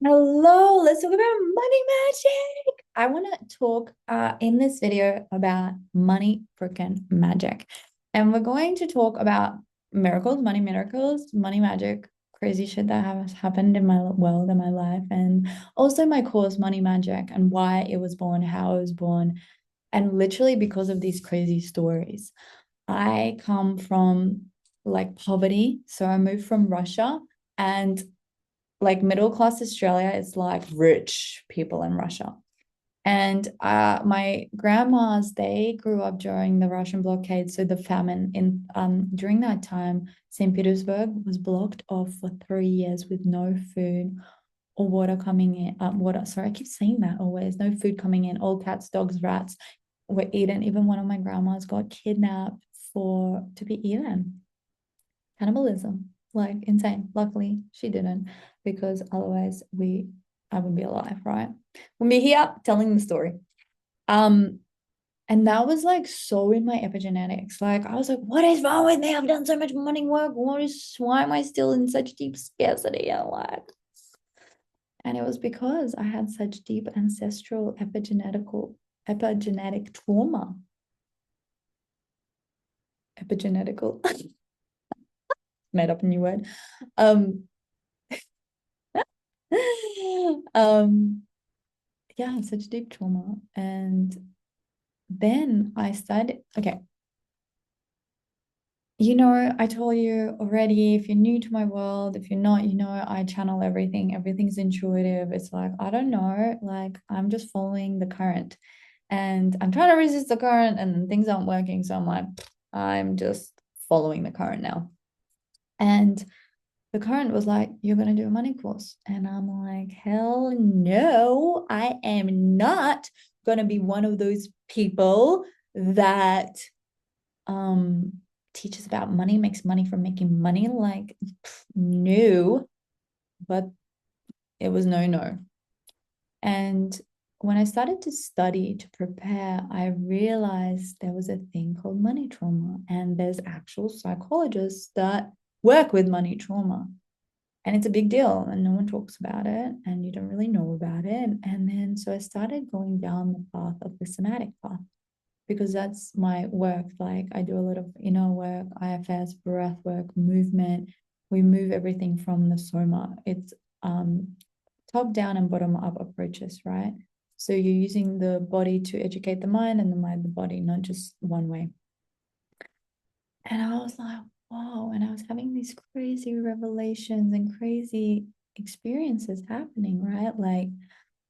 Hello, let's talk about money magic. I want to talk in this video about money freaking magic. And we're going to talk about miracles, money magic, crazy shit that has happened in my world and my life, and also my course, money magic, and why it was born, how it was born, and literally because of these crazy stories. I come from like poverty. So I moved from Russia and like middle class Australia is like rich people in Russia. And my grandmas, they grew up during the Russian blockade. So the famine in during that time, St. Petersburg was blocked off for 3 years with no food or water coming in. Water, sorry, I keep saying that always. No food coming in. All cats, dogs, rats were eaten. Even one of my grandmas got kidnapped for to be eaten. Cannibalism, like insane. Luckily, she didn't, because otherwise I wouldn't be alive, right? We'll be here telling the story. Um, and that was like so in my epigenetics. Like I was like, what is wrong with me? I've done so much money work. Why am I still in such deep scarcity? And it was because I had such deep ancestral epigenetic trauma. Epigenetical, made up a new word. Um, um, yeah, such deep trauma. And then I started, okay, I told you already, if you're new to my world, if you're not, I channel everything. Everything's intuitive. It's like, I don't know, like I'm just following the current and I'm trying to resist the current and things aren't working. So I'm like, I'm just following the current now. And the current was like, you're going to do a money course. And I'm like, hell no, I am not going to be one of those people that um teaches about money, makes money from making money. Like, no, but it was no. And when I started to study to prepare, I realized there was a thing called money trauma, and there's actual psychologists that work with money trauma. And it's a big deal, and no one talks about it, and you don't really know about it. And then so I started going down the path of the somatic path because that's my work. Like I do a lot of inner work, IFS, breath work, movement. We move everything from the soma. It's top down and bottom up approaches, right? So you're using the body to educate the mind and the mind the body, not just one way. And I was like, wow. And I was having these crazy revelations and crazy experiences happening, right? Like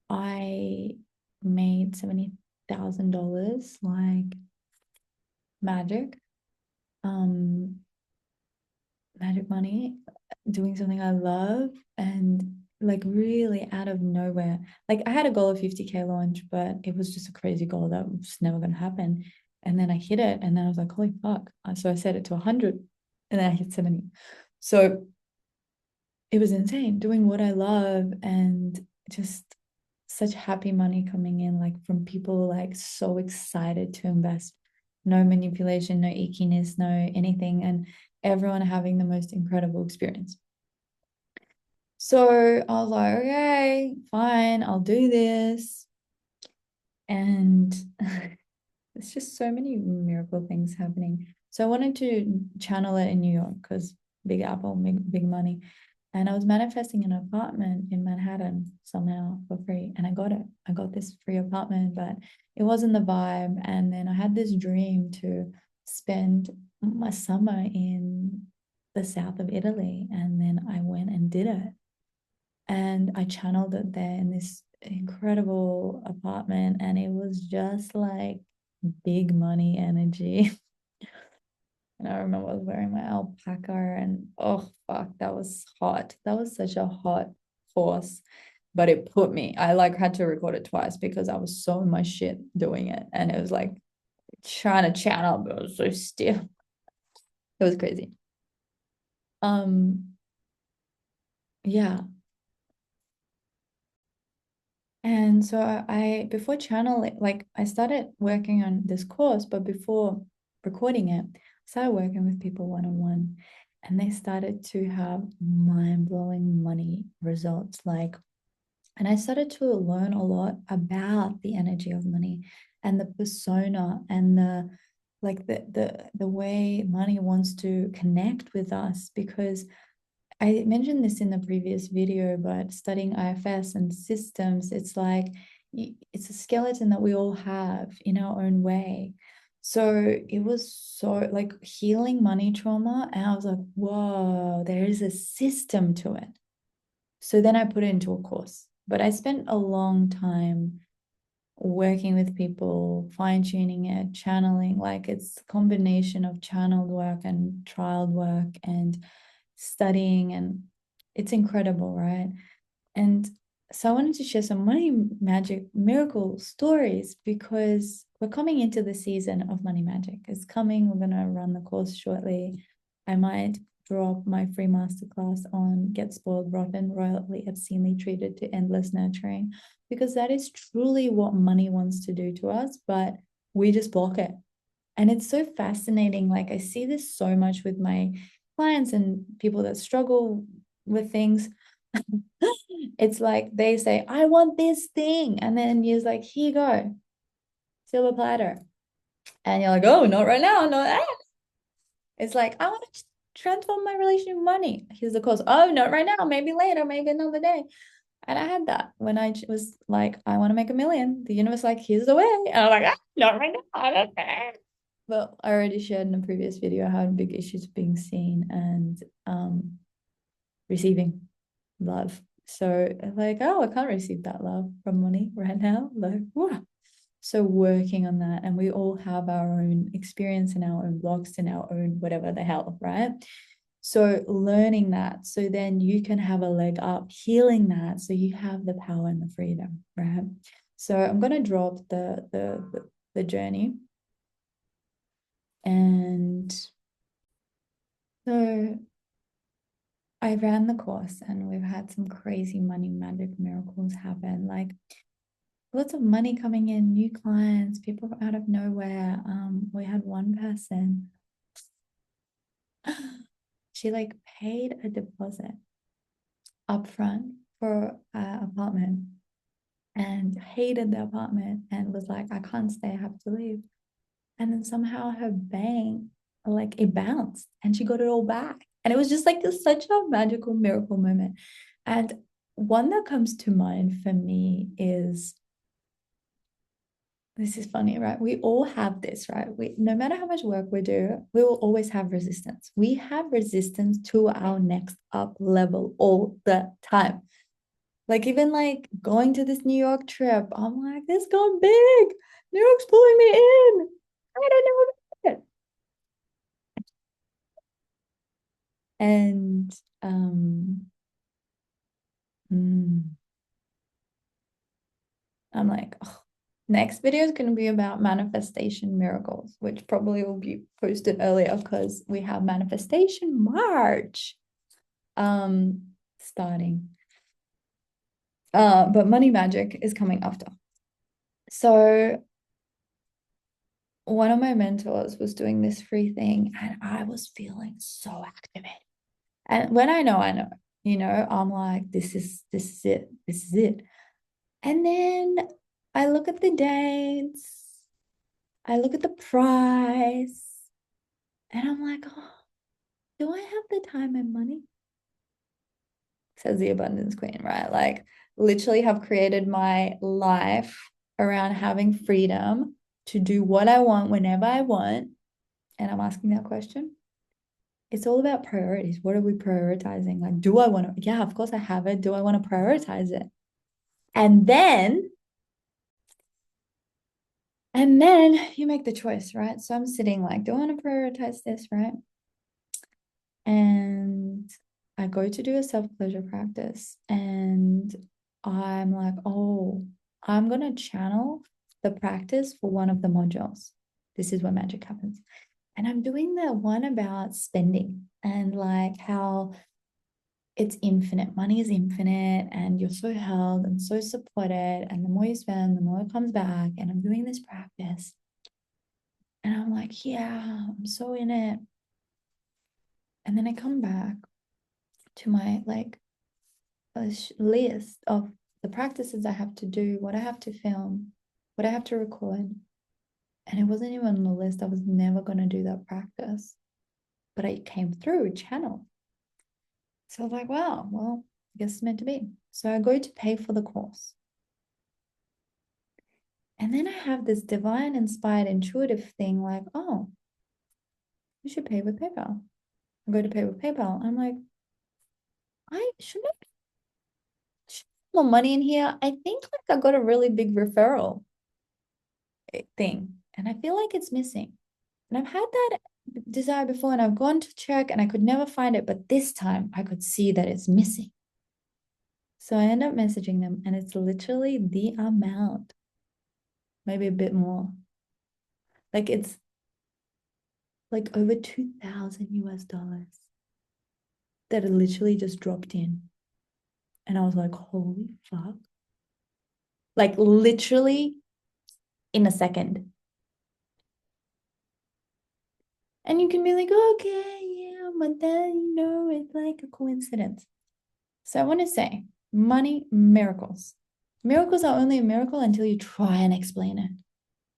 I made $70,000 like magic, um, magic money, doing something I love and like really out of nowhere. Like I had a goal of 50K launch, but it was just a crazy goal that was never gonna happen. And then I hit it and then I was like, holy fuck. So I set it to 100 and then I hit 70. So it was insane doing what I love and just such happy money coming in, like from people like so excited to invest. No manipulation, no ickiness, no anything, and everyone having the most incredible experience. So I was like, okay, fine, I'll do this. And it's just so many miracle things happening. So I wanted to channel it in New York because Big Apple, big money. And I was manifesting an apartment in Manhattan somehow for free. And I got it. I got this free apartment, but it wasn't the vibe. And then I had this dream to spend my summer in the south of Italy. And then I went and did it. And I channeled it there in this incredible apartment. And it was just like big money energy. And I remember I was wearing my alpaca and oh fuck, that was hot. That was such a hot horse. But it put me, I like had to record it twice because I was so in my shit doing it. And it was like trying to channel, but it was so stiff. It was crazy. Um, yeah. And so before channeling, like I started working on this course, but before recording it, I started working with people one on one, and they started to have mind blowing money results. Like And I started to learn a lot about the energy of money and the persona and the like the way money wants to connect with us. Because I mentioned this in the previous video, but studying IFS and systems, it's like it's a skeleton that we all have in our own way. So it was so like healing money trauma, and I was like, whoa, there is a system to it. So then I put it into a course. But I spent a long time working with people, fine-tuning it, channeling. Like it's a combination of channeled work and trial work and studying, and it's incredible, right? And so I wanted to share some money magic miracle stories because we're coming into the season of money magic. It's coming. We're going to run the course shortly. I might drop my free masterclass on Get Spoiled Rotten, Royally Obscenely Treated to Endless Nurturing, because that is truly what money wants to do to us, but we just block it. And it's so fascinating. Like I see this so much with my clients and people that struggle with things. It's like they say, I want this thing. And then you're like, here you go, silver platter. And you're like, oh, not right now. No. It's like, I want to transform my relationship with money. Here's the course. Oh, not right now. Maybe later, maybe another day. And I had that when I was like, I want to make 1 million. The universe like, here's the way. And I'm like, not right now. I don't care. But I already shared in a previous video how big issues being seen and receiving love. So like, oh, I can't receive that love from money right now. Like, whoa. So working on that, and we all have our own experience and our own blocks and our own whatever the hell, right? So learning that, so then you can have a leg up, healing that, so you have the power and the freedom, right? So I'm gonna drop the journey, and so I ran the course, and we've had some crazy money magic miracles happen, like lots of money coming in, new clients, people out of nowhere. We had one person, she like paid a deposit upfront for an apartment and hated the apartment and was like, I can't stay, I have to leave. And then somehow her bank, like it bounced and she got it all back. And it was just like such a magical miracle moment. And one that comes to mind for me is, this is funny, right? We all have this, right? We, no matter how much work we do, we will always have resistance. We have resistance to our next up level all the time. Like even like going to this New York trip, I'm like, this got big. New York's pulling me in. I don't know about it. And mm, I'm like, oh, next video is going to be about manifestation miracles, which probably will be posted earlier because we have manifestation March starting. But money magic is coming after. So one of my mentors was doing this free thing and I was feeling so activated. And when I know, you know, I'm like, this is it, this is it. And then I look at the dates, I look at the price, and I'm like, oh, do I have the time and money? Says the abundance queen, right? Like, literally have created my life around having freedom to do what I want whenever I want. And I'm asking that question. It's all about priorities. What are we prioritizing? Like, do I want to? Yeah, of course I have it. Do I want to prioritize it? And then And then you make the choice, right? So I'm sitting like, do I want to prioritize this, right? And I go to do a self-pleasure practice and I'm like, oh, I'm going to channel the practice for one of the modules. This is where magic happens. And I'm doing the one about spending and like how it's infinite. Money is infinite and you're so held and so supported. And the more you spend, the more it comes back. And I'm doing this practice. And I'm like, yeah, I'm so in it. And then I come back to my like list of the practices I have to do, what I have to film, what I have to record. And it wasn't even on the list. I was never going to do that practice, but it came through channel. So I was like, wow, well, I guess it's meant to be. So I go to pay for the course. And then I have this divine inspired intuitive thing like, oh, you should pay with PayPal. I go to pay with PayPal. I'm like, I shouldn't have more money in here. I think like I got a really big referral thing. And I feel like it's missing. And I've had that desire before and I've gone to check and I could never find it. But this time I could see that it's missing. So I end up messaging them and it's literally the amount, maybe a bit more. Like it's like over 2,000 US dollars that literally just dropped in. And I was like, holy fuck. Like literally in a second. And you can be like, okay, yeah, but then, it's like a coincidence. So I want to say, money, miracles. Miracles are only a miracle until you try and explain it.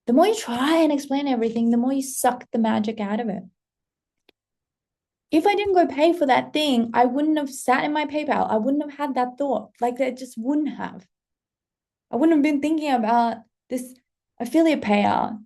The more you try and explain everything, the more you suck the magic out of it. If I didn't go pay for that thing, I wouldn't have sat in my PayPal. I wouldn't have had that thought. Like, I just wouldn't have. I wouldn't have been thinking about this affiliate payout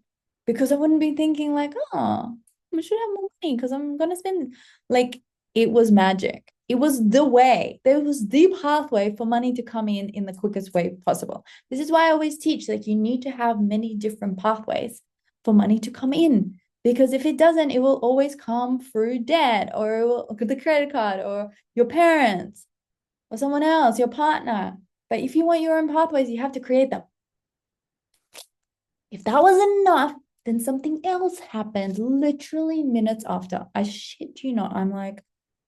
because I wouldn't be thinking like, oh, I should have more money because I'm gonna spend. Like, it was magic. It was the way. There was the pathway for money to come in the quickest way possible. This is why I always teach that you need to have many different pathways for money to come in. Because if it doesn't, it will always come through debt or the credit card or your parents or someone else, your partner. But if you want your own pathways, you have to create them. If that was enough, then something else happened literally minutes after. I shit you not. I'm like,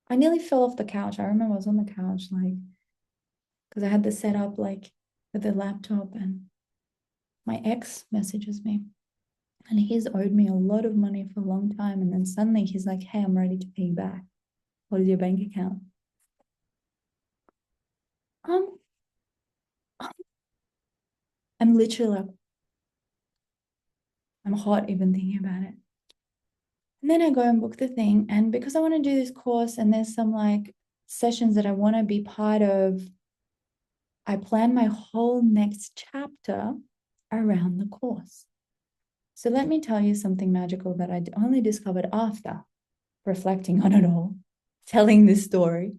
I nearly fell off the couch. I remember I was on the couch, like, because I had this set up like with the laptop, and my ex messages me. And he's owed me a lot of money for a long time. And then suddenly he's like, hey, I'm ready to pay you back. What is your bank account? Um, I'm literally like, I'm hot even thinking about it. And then I go and book the thing. And because I want to do this course and there's some like sessions that I want to be part of, I plan my whole next chapter around the course. So let me tell you something magical that I only discovered after reflecting on it all, telling this story,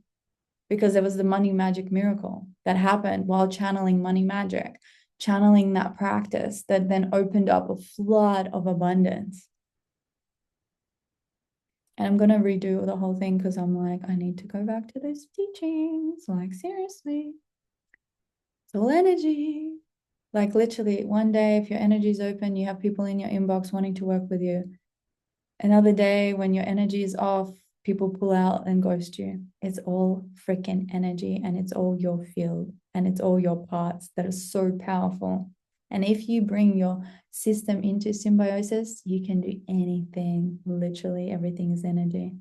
because there was the money magic miracle that happened while channeling money magic, channeling that practice that then opened up a flood of abundance. And I'm going to redo the whole thing because I'm like, I need to go back to those teachings. Like, seriously. It's all energy. Like, literally, one day, if your energy is open, you have people in your inbox wanting to work with you. Another day, when your energy is off, people pull out and ghost you. It's all freaking energy and it's all your field and it's all your parts that are so powerful. And if you bring your system into symbiosis, you can do anything. Literally, everything is energy.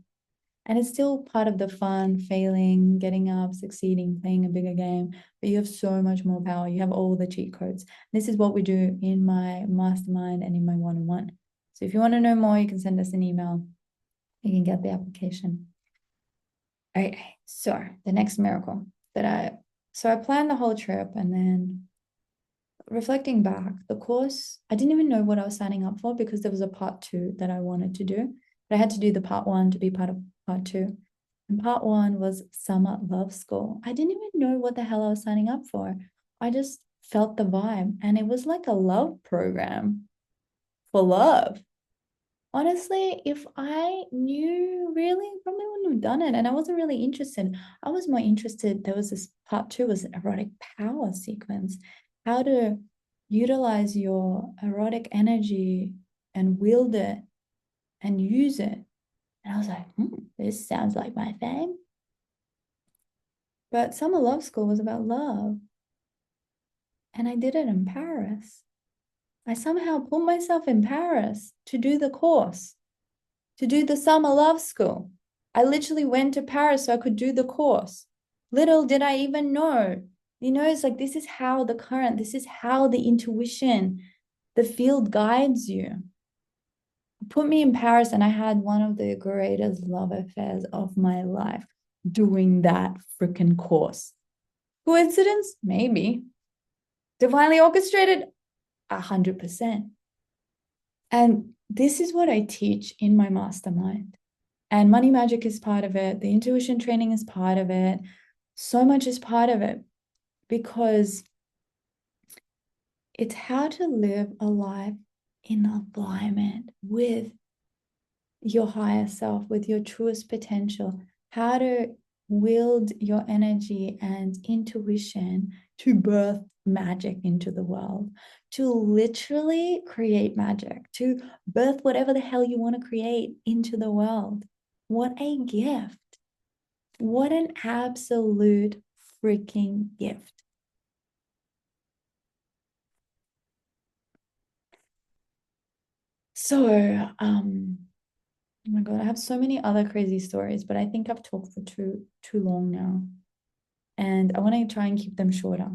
And it's still part of the fun, failing, getting up, succeeding, playing a bigger game. But you have so much more power. You have all the cheat codes. This is what we do in my mastermind and in my one-on-one. So if you want to know more, you can send us an email. You can get the application. Okay, so the next miracle so I planned the whole trip, and then reflecting back, the course, I didn't even know what I was signing up for because there was a part 2 that I wanted to do. But I had to do the part 1 to be part of part 2. And part 1 was Summer Love School. I didn't even know what the hell I was signing up for. I just felt the vibe, and it was like a love program for love. Honestly, if I knew really, probably wouldn't have done it. And I wasn't really interested. I was more interested. There was this part 2 was an erotic power sequence, how to utilize your erotic energy and wield it and use it. And I was like, this sounds like my thing. But Summer Love School was about love. And I did it in Paris. I somehow pulled myself in Paris to do the course, to do the Summer Love School. I literally went to Paris so I could do the course. Little did I even know It's like this is how the current, this is how the intuition, the field guides you. Put me in Paris, and I had one of the greatest love affairs of my life doing that freaking course. Coincidence? Maybe. Divinely orchestrated? 100%. And this is what I teach in my mastermind. And money magic is part of it. The intuition training is part of it. So much is part of it because it's how to live a life in alignment with your higher self, with your truest potential, how to wield your energy and intuition to birth magic into the world, to literally create magic, to birth whatever the hell you want to create into the world. What a gift. What an absolute freaking gift. So, oh my God, I have so many other crazy stories, but I think I've talked for too long now. And I want to try and keep them shorter.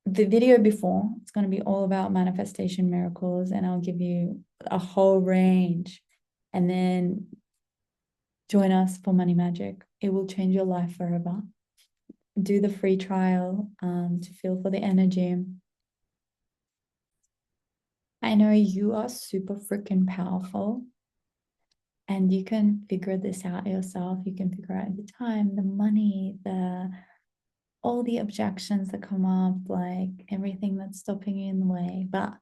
The video before, it's going to be all about manifestation miracles, and I'll give you a whole range. And then join us for Money Magic. It will change your life forever. Do the free trial to feel for the energy. I know you are super freaking powerful. And you can figure this out yourself. You can figure out the time, the money, the all the objections that come up, like everything that's stopping you in the way. But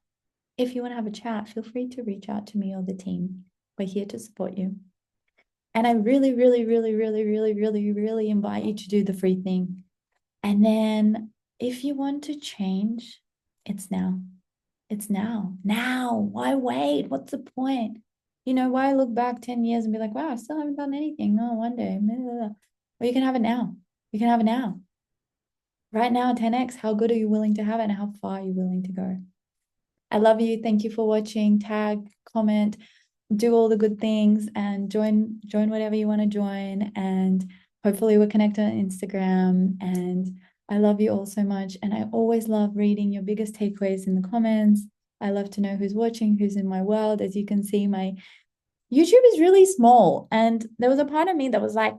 if you want to have a chat, feel free to reach out to me or the team. We're here to support you. And I really, really, really, really, really, really, really invite you to do the free thing. And then if you want to change, it's now. It's now. Now. Why wait? What's the point? Why look back 10 years and be like, wow, I still haven't done anything. No, one day. Well, you can have it now. You can have it now. Right now, 10x, how good are you willing to have it and how far are you willing to go? I love you. Thank you for watching. Tag, comment, do all the good things, and join whatever you want to join. And hopefully we're connected on Instagram. And I love you all so much. And I always love reading your biggest takeaways in the comments. I love to know who's watching, who's in my world. As you can see, my YouTube is really small. And there was a part of me that was like,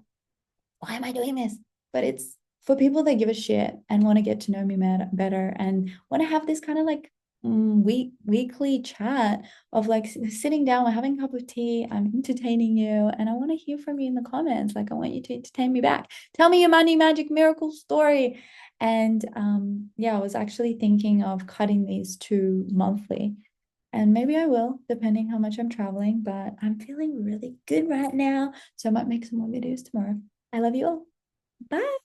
why am I doing this? But it's for people that give a shit and want to get to know me better and want to have this kind of like weekly chat of like sitting down, we're having a cup of tea, I'm entertaining you, and I want to hear from you in the comments. Like, I want you to entertain me back. Tell me your money magic miracle story. And yeah, I was actually thinking of cutting these to monthly. And maybe I will, depending how much I'm traveling, but I'm feeling really good right now. So I might make some more videos tomorrow. I love you all. Bye.